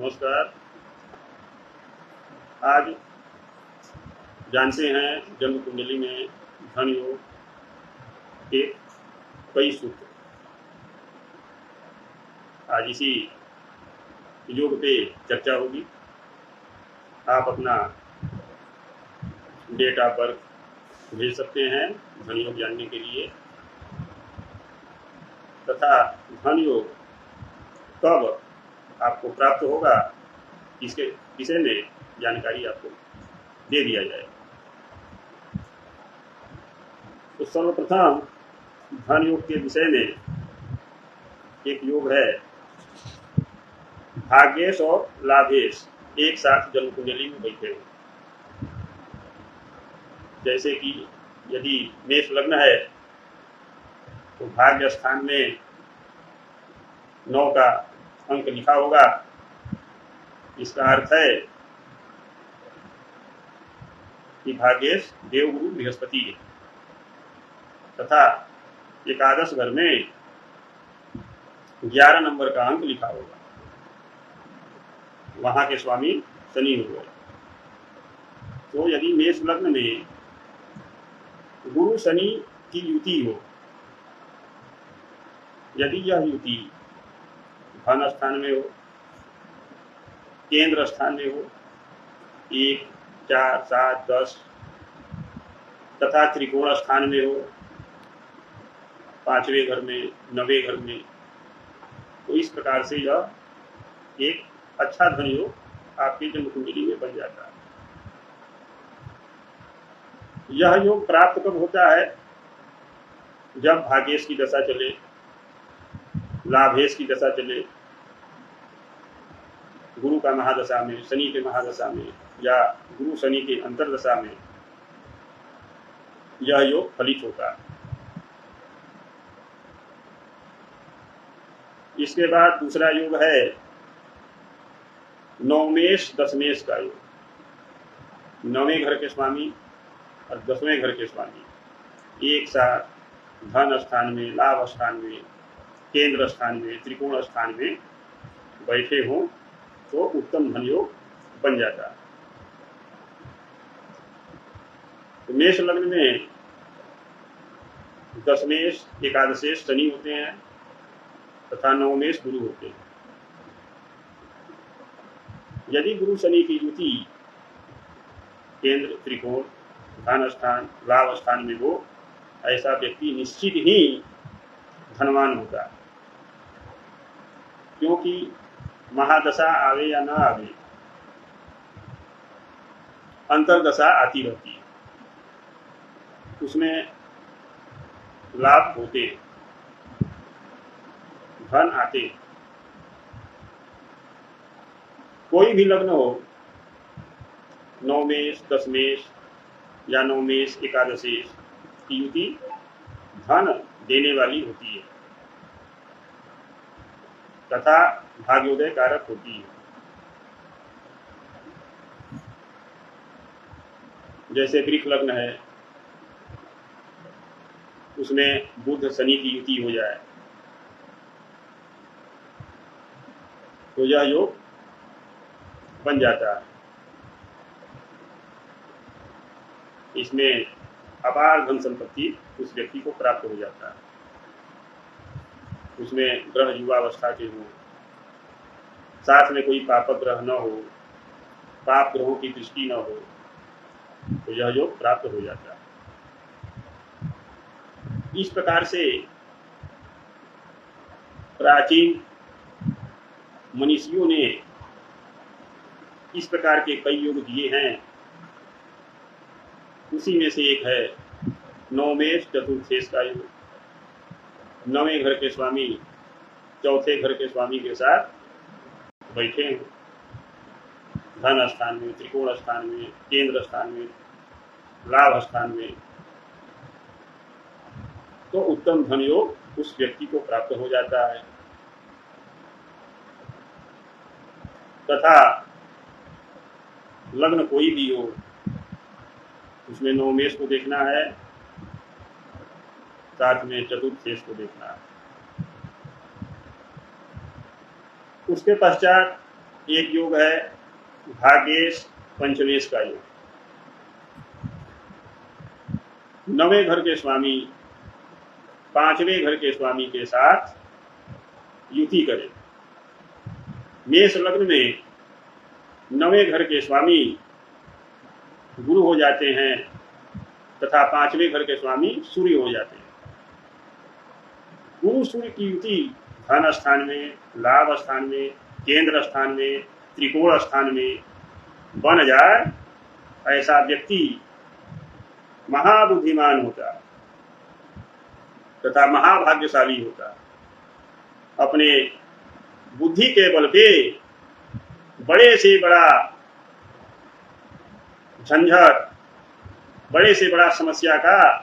नमस्कार। आज जानते हैं जन्म कुंडली में धन योग के कई सूत्र। आज इसी योग पे चर्चा होगी। आप अपना डेट ऑफ बर्थ भेज सकते हैं धन योग जानने के लिए, तथा धन योग कब आपको प्राप्त होगा इसके विषय में जानकारी आपको दे दिया जाए। तो सर्वप्रथम धन योग के विषय में एक योग है, भाग्येश और लाभेश एक साथ जन्म कुंडली में बैठे हो। जैसे कि यदि मेष लग्न है तो भाग्य स्थान में 9 का अंक लिखा होगा। इसका अर्थ है कि भाग्येश देवगुरु बृहस्पति है, तथा एकादश घर में 11 नंबर का अंक लिखा होगा, वहां के स्वामी शनि हो गए। तो यदि मेष लग्न में गुरु शनि की युति हो, यदि यह युति धन स्थान में हो, केंद्र स्थान में हो, 1, 4, 7, 10 तथा त्रिकोण स्थान में हो, 5वें घर में, 9वें घर में, तो इस प्रकार से यह एक अच्छा धन योग आपकी जन्म कुंडली में बन जाता है। यह योग प्राप्त कब होता है? जब भाग्येश की दशा चले, लाभेश की दशा चले, गुरु का महादशा में, शनि के महादशा में, या गुरु शनि के अंतरदशा में यह योग फलित होता है। इसके बाद दूसरा योग है नवमेश दशमेश का योग। 9वें घर के स्वामी और 10वें घर के स्वामी एक साथ धन स्थान में, लाभ स्थान में, केंद्र स्थान में, त्रिकोण स्थान में बैठे हों तो उत्तम धन योग बन जाता है। तो मेष लग्न में दशमेश एकादशेश शनि होते हैं तथा नवमेश गुरु होते हैं। यदि गुरु शनि की युति केंद्र, त्रिकोण, धन स्थान, लाभ स्थान में हो, ऐसा व्यक्ति निश्चित ही धनवान होता है। क्योंकि महादशा आवे या ना आवे, अंतरदशा आती रहती है, उसमें लाभ होते हैं, धन आते हैं। कोई भी लग्न हो, नवमेश, दशमेश या नवमेश एकादशेश की युति धन देने वाली होती है तथा भाग्योदय कारक होती है। जैसे वृक्ष लग्न है, उसमें बुध शनि की युति हो जाए तो यह योग बन जाता है। इसमें अपार धन संपत्ति उस व्यक्ति को प्राप्त हो जाता है। उसमें ग्रह युवावस्था के हो, साथ में कोई पाप ग्रह न हो, पाप ग्रहों की दृष्टि न हो, तो यह योग प्राप्त हो जाता है। इस प्रकार से प्राचीन मनीषियों ने इस प्रकार के कई योग दिए हैं। उसी में से एक है नवमेश चतुर्थेश का योग। 9वें घर के स्वामी 4थे घर के स्वामी के साथ बैठे हैं, धन स्थान में, त्रिकोण स्थान में, केंद्र स्थान में, लाभ स्थान में, तो उत्तम धन योग उस व्यक्ति को प्राप्त हो जाता है। तथा लग्न कोई भी हो, उसमें नवमेश को देखना है, साथ में चतुर्थेश को देखना है। उसके पश्चात एक योग है भाग्येश पंचमेश का योग। नवें घर के स्वामी पांचवें घर के स्वामी के साथ युति करें। मेष लग्न में नवें घर के स्वामी गुरु हो जाते हैं तथा पांचवें घर के स्वामी सूर्य हो जाते हैं। गुरु सूर्य की युति धन स्थान में, लाभ स्थान में, केंद्र स्थान में, त्रिकोण स्थान में बन जाए, ऐसा व्यक्ति महाबुद्धिमान होता तथा महाभाग्यशाली होता। अपने बुद्धि के बल पे बड़े से बड़ा झंझट, बड़े से बड़ा समस्या का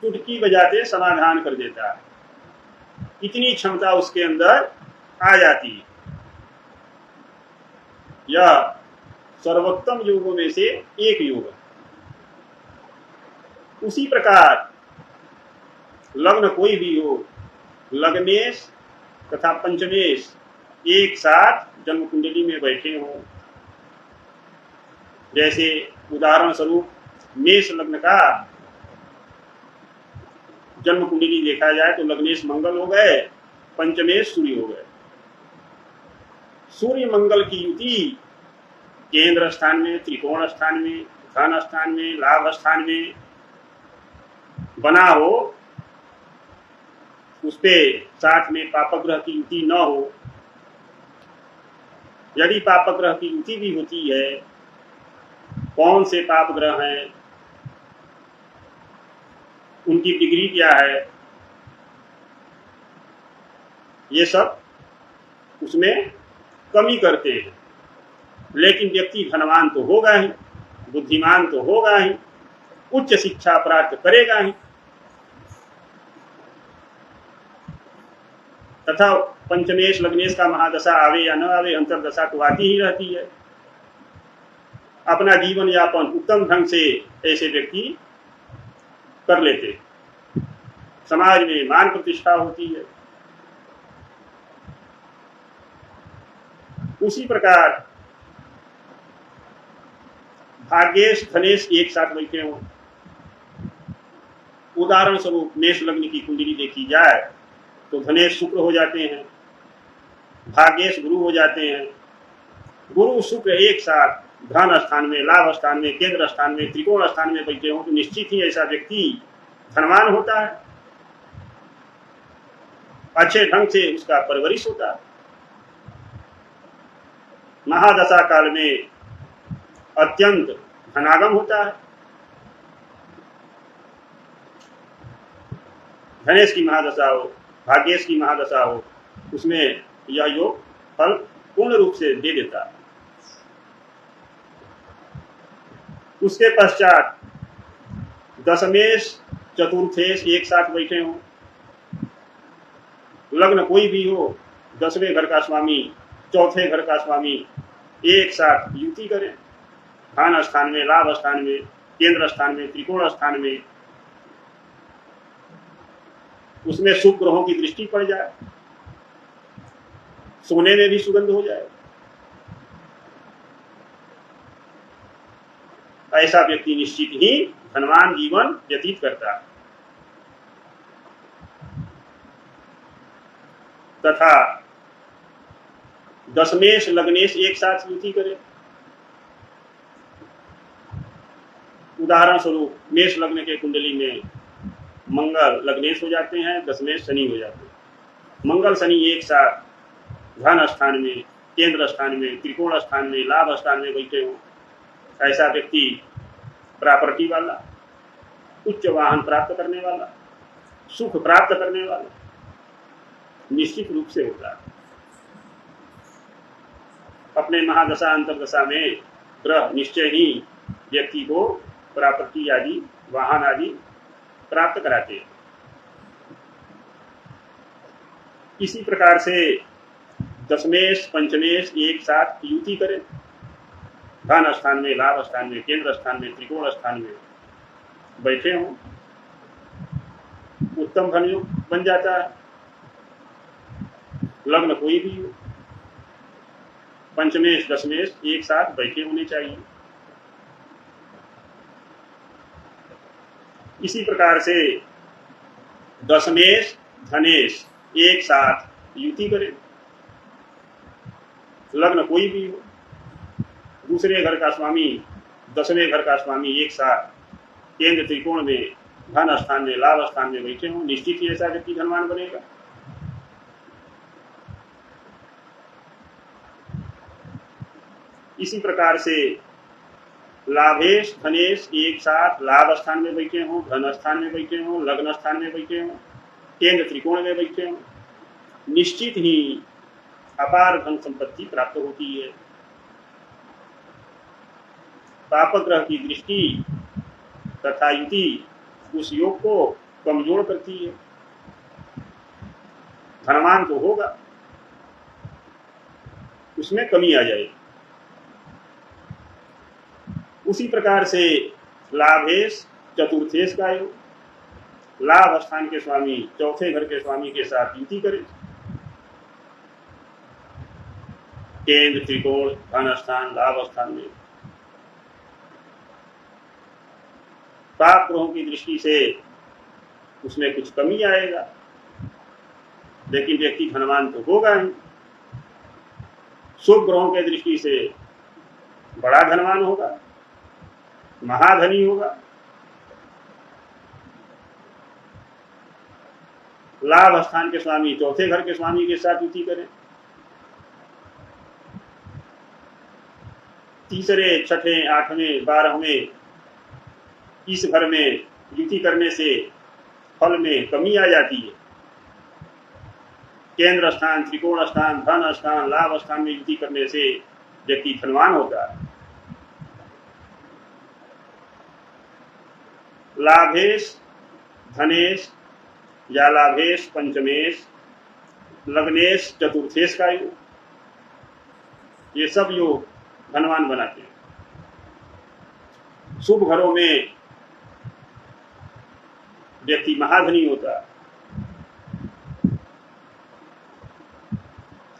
चुटकी बजाते समाधान कर देता है। इतनी क्षमता उसके अंदर आ जाती है। यह सर्वोत्तम योगों में से एक योग है। उसी प्रकार लग्न कोई भी हो, लग्नेश तथा पंचमेश एक साथ जन्म कुंडली में बैठे हों। जैसे उदाहरण स्वरूप मेष लग्न का जन्म कुंडली देखा जाए तो लग्नेश मंगल हो गए, पंचमेश सूर्य हो गए। सूर्य मंगल की युति केंद्र स्थान में, त्रिकोण स्थान में, धन स्थान में, लाभ स्थान में बना हो, उसपे साथ में पापग्रह की युति न हो। यदि पापग्रह की युति भी होती है, कौन से पाप ग्रह हैं, उनकी डिग्री क्या है, ये सब उसमें कमी करते हैं। लेकिन व्यक्ति धनवान तो होगा ही, बुद्धिमान तो होगा ही, उच्च शिक्षा प्राप्त करेगा ही, तथा पंचमेश लग्नेश का महादशा आवे या न आवे, अंतरदशा तो आती ही रहती है। अपना जीवन यापन उत्तम ढंग से ऐसे व्यक्ति कर लेते, समाज में मान प्रतिष्ठा होती है। उसी प्रकार भाग्येश धनेश एक साथ बैठे हों। उदाहरण स्वरूप मेष लग्न की कुंडली देखी जाए तो धनेश शुक्र हो जाते हैं, भाग्येश गुरु हो जाते हैं। गुरु शुक्र एक साथ धन स्थान में, लाभ स्थान में, केंद्र स्थान में, त्रिकोण स्थान में बैठे हों तो निश्चित ही ऐसा व्यक्ति धनवान होता है, अच्छे ढंग से उसका परवरिश होता है। महादशा काल में अत्यंत धनागम होता है। धनेश की महादशा हो, भाग्येश की महादशा हो, उसमें यह योग फल पूर्ण रूप से दे देता है। उसके पश्चात दशमेश चतुर्थेश एक साथ बैठे हों। लग्न कोई भी हो, 10वें घर का स्वामी, चौथे घर का स्वामी एक साथ युति करें। धन स्थान में, लाभ स्थान में, केंद्र स्थान में, त्रिकोण स्थान में, उसमें शुभ ग्रहों की दृष्टि पड़ जाए, सोने में भी सुगंध हो जाए, ऐसा व्यक्ति निश्चित ही धनवान जीवन व्यतीत करता है। तथा दशमेश लग्नेश एक साथ युति करे। उदाहरण स्वरूप मेष लग्न के कुंडली में मंगल लग्नेश हो जाते हैं, दशमेश शनि हो जाते हैं। मंगल शनि एक साथ धन स्थान में, केंद्र स्थान में, त्रिकोण स्थान में, लाभ स्थान में बैठे हो, ऐसा व्यक्ति प्रॉपर्टी वाला, उच्च वाहन प्राप्त करने वाला, सुख प्राप्त करने वाला निश्चित रूप से होता है। अपने महादशा अंतरदशा में ग्रह निश्चय ही व्यक्ति को प्रॉपर्टी आदि, वाहन आदि प्राप्त कराते हैं। इसी प्रकार से दशमेश पंचमेश एक साथ युति करें। धन स्थान में, लाभ स्थान में, केंद्र स्थान में, त्रिकोण स्थान में बैठे हों, उत्तम धन योग बन जाता है। लग्न कोई भी हो, पंचमेश दशमेश एक साथ बैठे होने चाहिए। इसी प्रकार से दशमेश धनेश एक साथ युति करें। लग्न कोई भी हो, दूसरे घर का स्वामी दसवें घर का स्वामी एक साथ केंद्र त्रिकोण में धन स्थान में लाभ स्थान में बैठे हों, निश्चित ही ऐसा व्यक्ति धनवान बनेगा। इसी प्रकार से लाभेश धनेश एक साथ लाभ स्थान में बैठे हों, धन स्थान में बैठे हों, लग्न स्थान में बैठे हों, केंद्र त्रिकोण में बैठे हों, निश्चित ही अपार धन संपत्ति प्राप्त होती है। पापग्रह की दृष्टि तथा युति उस योग को कमजोर करती है। धनवान तो होगा, उसमें कमी आ जाएगी। उसी प्रकार से लाभेश चतुर्थेश का योग, लाभ स्थान के स्वामी चौथे घर के स्वामी के साथ युति करें। केंद्र त्रिकोण धन स्थान लाभ स्थान में पाप ग्रहों की दृष्टि से उसमें कुछ कमी आएगा, लेकिन व्यक्ति धनवान तो होगा ही। शुभ ग्रहों के दृष्टि से बड़ा धनवान होगा, महाधनी होगा। लाभ स्थान के स्वामी चौथे घर के स्वामी के साथ युति करें। तीसरे छठे आठवें 12वें इस घर में युति करने से फल में कमी आ जाती है। केंद्र स्थान त्रिकोण स्थान धन स्थान लाभ स्थान में युति करने से व्यक्ति धनवान होता है। लाभेश धनेश या लाभेश पंचमेश लग्नेश चतुर्थेश का योग, ये सब योग धनवान बनाते हैं। शुभ घरों में व्यक्ति महाधनी होता है।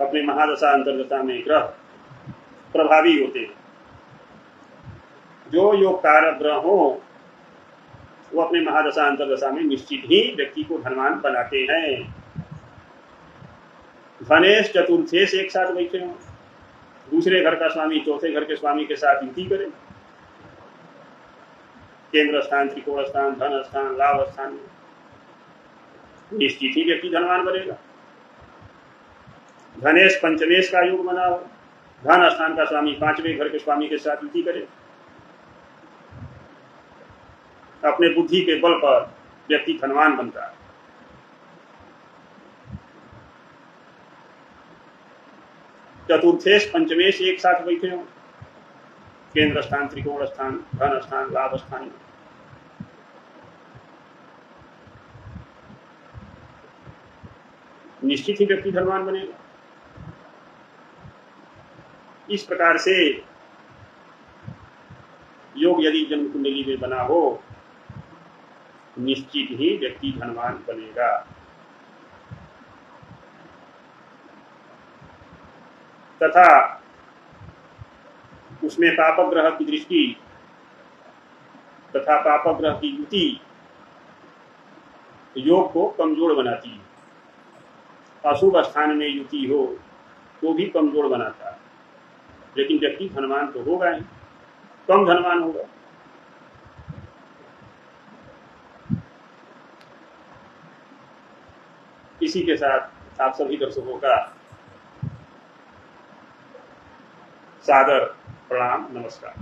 अपने महादशा अंतर्दशा में ग्रह प्रभावी होते हैं। जो योग कारक ग्रह हो वो अपने महादशा अंतर्दशा में निश्चित ही व्यक्ति को धनवान बनाते हैं। धनेश चतुर्थेश एक साथ बैठे हों, दूसरे घर का स्वामी चौथे घर के स्वामी के साथ युति करें। केंद्र स्थान त्रिकोण स्थान धन स्थान लाभ स्थान में निश्चित ही व्यक्ति धनवान बनेगा। धनेश पंचमेश का योग बनाओ, धन स्थान का स्वामी पांचवें घर के स्वामी के साथ युति करे। अपने बुद्धि के बल पर व्यक्ति धनवान बनता है। चतुर्थेश पंचमेश एक साथ बैठे हो, केंद्र स्थान त्रिकोण स्थान धन स्थान लाभ स्थान में निश्चित ही व्यक्ति धनवान बनेगा। इस प्रकार से योग यदि जन्म कुंडली में बना हो निश्चित ही व्यक्ति धनवान बनेगा। तथा उसमें पापग्रह की दृष्टि तथा पापग्रह की युति योग को कमजोर बनाती है। अशुभ स्थान में युति हो तो भी कमजोर बनाता है, लेकिन व्यक्ति धनवान तो होगा ही, कम धनवान होगा। इसी के साथ आप सभी दर्शकों का सादर प्रणाम, नमस्कार।